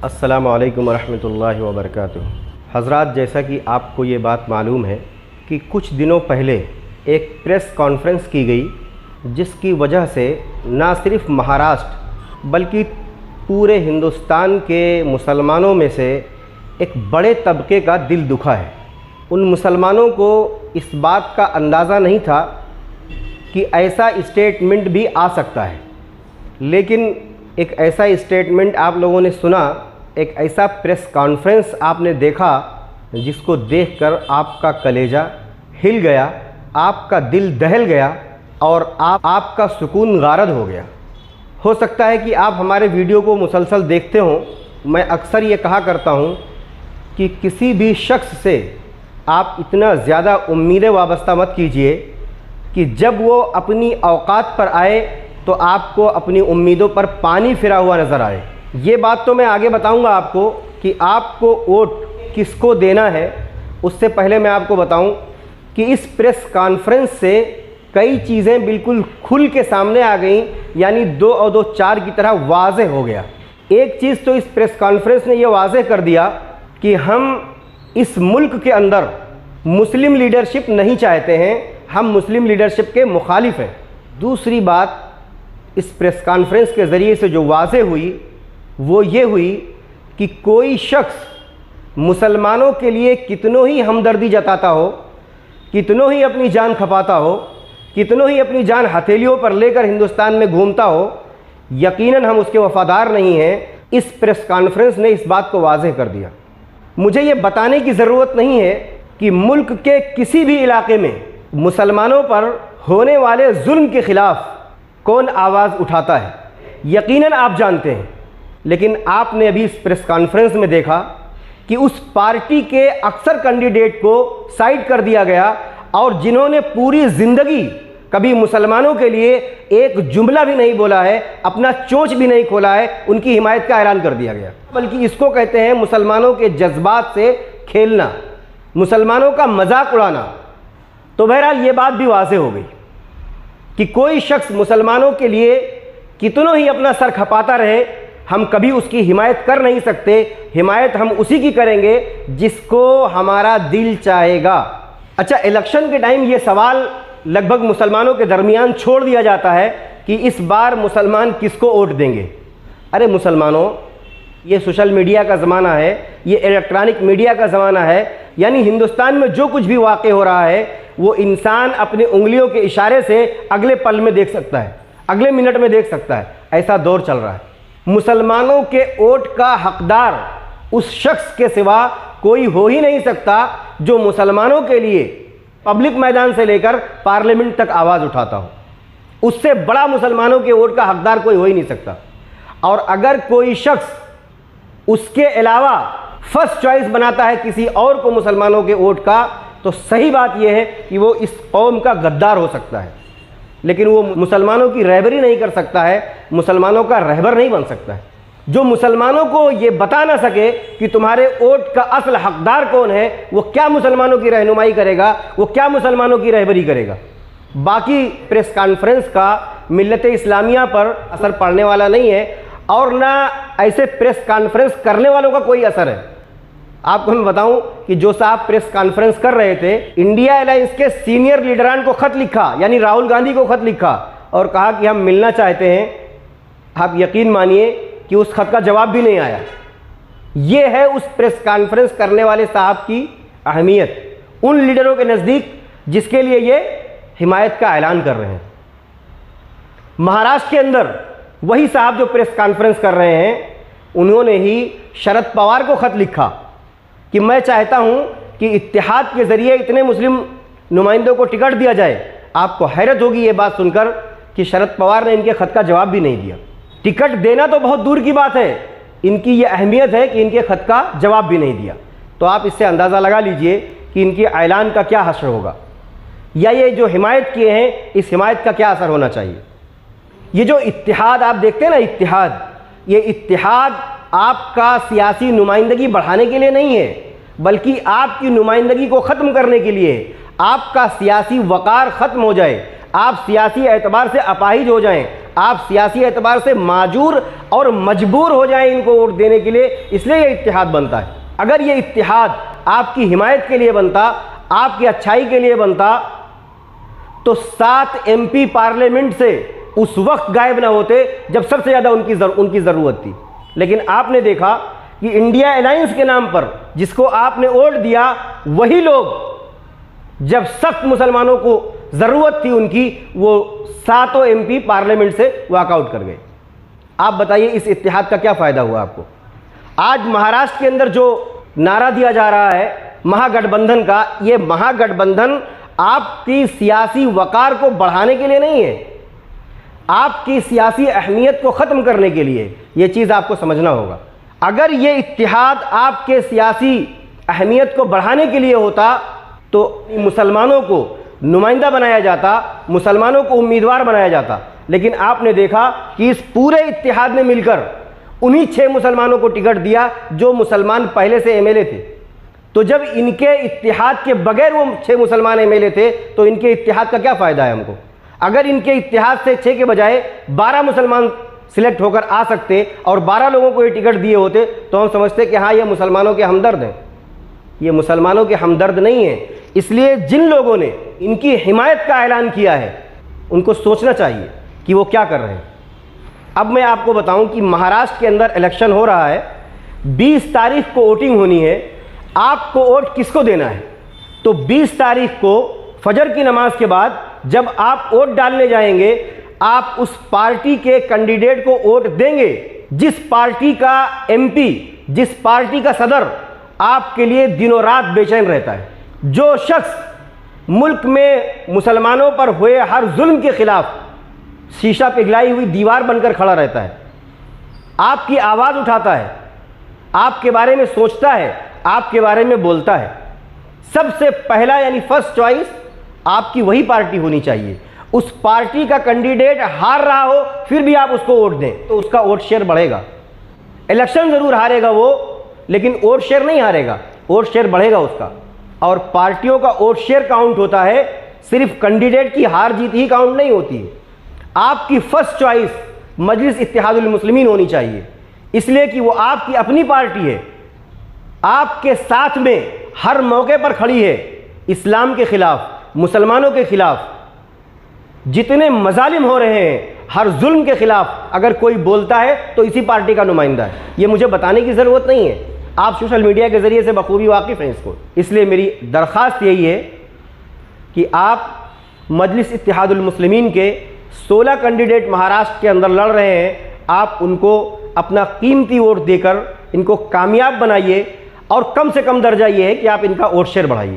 अस्सलामु अलैकुम वरहमतुल्लाहि वबरकातुहू। हज़रात, जैसा कि आपको ये बात मालूम है कि कुछ दिनों पहले एक प्रेस कॉन्फ्रेंस की गई जिसकी वजह से ना सिर्फ महाराष्ट्र बल्कि पूरे हिंदुस्तान के मुसलमानों में से एक बड़े तबके का दिल दुखा है। उन मुसलमानों को इस बात का अंदाज़ा नहीं था कि ऐसा स्टेटमेंट भी आ सकता है, लेकिन एक ऐसा स्टेटमेंट आप लोगों ने सुना, एक ऐसा प्रेस कॉन्फ्रेंस आपने देखा जिसको देखकर आपका कलेजा हिल गया, आपका दिल दहल गया और आपका सुकून गारद हो गया। हो सकता है कि आप हमारे वीडियो को मुसलसल देखते हों। मैं अक्सर ये कहा करता हूँ कि किसी भी शख्स से आप इतना ज़्यादा उम्मीदें वाबस्ता मत कीजिए कि जब वो अपनी औकात पर आए तो आपको अपनी उम्मीदों पर पानी फिरा हुआ नज़र आए। ये बात तो मैं आगे बताऊंगा आपको कि आपको वोट किसको देना है। उससे पहले मैं आपको बताऊं कि इस प्रेस कॉन्फ्रेंस से कई चीज़ें बिल्कुल खुल के सामने आ गई, यानी 2 और 2 4 की तरह वाज़ेह हो गया। एक चीज़ तो इस प्रेस कॉन्फ्रेंस ने यह वाज़ेह कर दिया कि हम इस मुल्क के अंदर मुस्लिम लीडरशिप नहीं चाहते हैं, हम मुस्लिम लीडरशिप के मुखालिफ हैं। दूसरी बात इस प्रेस कॉन्फ्रेंस के ज़रिए से जो वाज़ेह हुई वो ये हुई कि कोई शख्स मुसलमानों के लिए कितनों ही हमदर्दी जताता हो, कितनों ही अपनी जान खपाता हो, कितनों ही अपनी जान हथेलियों पर लेकर हिंदुस्तान में घूमता हो, यकीनन हम उसके वफ़ादार नहीं हैं। इस प्रेस कॉन्फ्रेंस ने इस बात को वाज़ेह कर दिया। मुझे ये बताने की ज़रूरत नहीं है कि मुल्क के किसी भी इलाके में मुसलमानों पर होने वाले जुल्म के ख़िलाफ़ कौन आवाज़ उठाता है, यकीनन आप जानते हैं। लेकिन आपने अभी इस प्रेस कॉन्फ्रेंस में देखा कि उस पार्टी के अक्सर कैंडिडेट को साइड कर दिया गया और जिन्होंने पूरी ज़िंदगी कभी मुसलमानों के लिए एक जुमला भी नहीं बोला है, अपना चोंच भी नहीं खोला है, उनकी हिमायत का ऐलान कर दिया गया। बल्कि इसको कहते हैं मुसलमानों के जज्बात से खेलना, मुसलमानों का मजाक उड़ाना। तो बहरहाल ये बात भी वाज़ेह हो गई कि कोई शख्स मुसलमानों के लिए कितनों ही अपना सर खपाता रहे, हम कभी उसकी हिमायत कर नहीं सकते। हिमायत हम उसी की करेंगे जिसको हमारा दिल चाहेगा। अच्छा, इलेक्शन के टाइम ये सवाल लगभग मुसलमानों के दरमियान छोड़ दिया जाता है कि इस बार मुसलमान किसको वोट देंगे। अरे मुसलमानों, ये सोशल मीडिया का ज़माना है, ये इलेक्ट्रॉनिक मीडिया का ज़माना है, यानी हिंदुस्तान में जो कुछ भी वाक़ हो रहा है वो इंसान अपनी उंगलियों के इशारे से अगले पल में देख सकता है, अगले मिनट में देख सकता है। ऐसा दौर चल रहा है। मुसलमानों के वोट का हकदार उस शख्स के सिवा कोई हो ही नहीं सकता जो मुसलमानों के लिए पब्लिक मैदान से लेकर पार्लियामेंट तक आवाज़ उठाता हो। उससे बड़ा मुसलमानों के वोट का हकदार कोई हो ही नहीं सकता। और अगर कोई शख्स उसके अलावा फर्स्ट चॉइस बनाता है किसी और को मुसलमानों के वोट का, तो सही बात यह है कि वो इस कौम का गद्दार हो सकता है, लेकिन वो मुसलमानों की रहबरी नहीं कर सकता है, मुसलमानों का रहबर नहीं बन सकता है। जो मुसलमानों को ये बता ना सके कि तुम्हारे वोट का असल हकदार कौन है, वो क्या मुसलमानों की रहनुमाई करेगा, वो क्या मुसलमानों की रहबरी करेगा। बाकी प्रेस कॉन्फ्रेंस का मिल्लत इस्लामिया पर असर पड़ने वाला नहीं है और ना ऐसे प्रेस कॉन्फ्रेंस करने वालों का कोई असर है। आपको मैं बताऊं कि जो साहब प्रेस कॉन्फ्रेंस कर रहे थे, इंडिया अलायंस के सीनियर लीडरान को खत लिखा, यानी राहुल गांधी को खत लिखा और कहा कि हम मिलना चाहते हैं। आप यकीन मानिए कि उस खत का जवाब भी नहीं आया। ये है उस प्रेस कॉन्फ्रेंस करने वाले साहब की अहमियत उन लीडरों के नज़दीक जिसके लिए ये हिमायत का ऐलान कर रहे हैं। महाराष्ट्र के अंदर वही साहब जो प्रेस कॉन्फ्रेंस कर रहे हैं, उन्होंने ही शरद पवार को खत लिखा कि मैं चाहता हूं कि इत्तेहाद के ज़रिए इतने मुस्लिम नुमाइंदों को टिकट दिया जाए। आपको हैरत होगी ये बात सुनकर कि शरद पवार ने इनके खत का जवाब भी नहीं दिया। टिकट देना तो बहुत दूर की बात है, इनकी ये अहमियत है कि इनके खत का जवाब भी नहीं दिया। तो आप इससे अंदाज़ा लगा लीजिए कि इनके ऐलान का क्या हश्र होगा, या ये जो हिमायत किए हैं इस हिमायत का क्या असर होना चाहिए। ये जो इत्तेहाद आप देखते हैं ना, इत्तेहाद, ये इत्तेहाद आपका सियासी नुमाइंदगी बढ़ाने के लिए नहीं है, बल्कि आपकी नुमाइंदगी को ख़त्म करने के लिए। आपका सियासी वक़ार ख़त्म हो जाए, आप सियासी एतबार से अपाहिज हो जाएं, आप सियासी एतबार से माजूर और मजबूर हो जाएं इनको वोट देने के लिए, इसलिए ये इत्तेहाद बनता है। अगर ये इत्तेहाद आपकी हिमायत के लिए बनता, आपकी अच्छाई के लिए बनता, तो 7 MP पार्लियामेंट से उस वक्त गायब ना होते जब सबसे ज़्यादा उनकी ज़रूरत थी। लेकिन आपने देखा कि इंडिया अलायंस के नाम पर जिसको आपने वोट दिया, वही लोग जब सख्त मुसलमानों को ज़रूरत थी उनकी, वो 7 MP पार्लियामेंट से वॉकआउट कर गए। आप बताइए इस इत्तेहाद का क्या फ़ायदा हुआ आपको? आज महाराष्ट्र के अंदर जो नारा दिया जा रहा है महागठबंधन का, ये महागठबंधन आपकी सियासी वकार को बढ़ाने के लिए नहीं है, आपकी सियासी अहमियत को ख़त्म करने के लिए। ये चीज़ आपको समझना होगा। अगर ये इत्तेहाद आपके सियासी अहमियत को बढ़ाने के लिए होता तो मुसलमानों को नुमाइंदा बनाया जाता, मुसलमानों को उम्मीदवार बनाया जाता। लेकिन आपने देखा कि इस पूरे इत्तेहाद ने मिलकर उन्हीं 6 मुसलमानों को टिकट दिया जो मुसलमान पहले से MLA थे। तो जब इनके इत्तेहाद के बगैर वो 6 मुसलमान MLA थे, तो इनके इत्तेहाद का क्या फ़ायदा है हमको? अगर इनके इत्तेहाद से 6 के बजाय 12 मुसलमान सिलेक्ट होकर आ सकते और 12 लोगों को ये टिकट दिए होते, तो हम समझते कि हाँ, ये मुसलमानों के हमदर्द हैं। ये मुसलमानों के हमदर्द नहीं है। इसलिए जिन लोगों ने इनकी हिमायत का ऐलान किया है, उनको सोचना चाहिए कि वो क्या कर रहे हैं। अब मैं आपको बताऊं कि महाराष्ट्र के अंदर इलेक्शन हो रहा है, 20 तारीख को वोटिंग होनी है। आपको वोट किसको देना है? तो 20 तारीख को फजर की नमाज के बाद जब आप वोट डालने जाएंगे, आप उस पार्टी के कैंडिडेट को वोट देंगे जिस पार्टी का MP, जिस पार्टी का सदर आपके लिए दिनों रात बेचैन रहता है, जो शख्स मुल्क में मुसलमानों पर हुए हर जुल्म के खिलाफ शीशा पिघलाई हुई दीवार बनकर खड़ा रहता है, आपकी आवाज़ उठाता है, आपके बारे में सोचता है, आपके बारे में बोलता है। सबसे पहला यानी फर्स्ट चॉइस आपकी वही पार्टी होनी चाहिए। उस पार्टी का कैंडिडेट हार रहा हो फिर भी आप उसको वोट दें, तो उसका वोट शेयर बढ़ेगा। इलेक्शन ज़रूर हारेगा वो, लेकिन वोट शेयर नहीं हारेगा, वोट शेयर बढ़ेगा उसका। और पार्टियों का वोट शेयर काउंट होता है, सिर्फ कैंडिडेट की हार जीत ही काउंट नहीं होती है। आपकी फर्स्ट चॉइस मजलिस इत्तेहादुल मुस्लिमीन होनी चाहिए, इसलिए कि वो आपकी अपनी पार्टी है, आपके साथ में हर मौके पर खड़ी है। इस्लाम के खिलाफ, मुसलमानों के खिलाफ जितने मजालिम हो रहे हैं, हर जुल्म के खिलाफ अगर कोई बोलता है तो इसी पार्टी का नुमाइंदा है। ये मुझे बताने की ज़रूरत नहीं है, आप सोशल मीडिया के ज़रिए से बखूबी वाकिफ़ हैं इसको। इसलिए मेरी दरख्वास्त यही है कि आप मजलिस इत्तेहादुल मुस्लिमीन के 16 कैंडिडेट महाराष्ट्र के अंदर लड़ रहे हैं, आप उनको अपना कीमती वोट देकर इनको कामयाब बनाइए और कम से कम दर्जा ये है कि आप इनका वोट शेयर बढ़ाइए।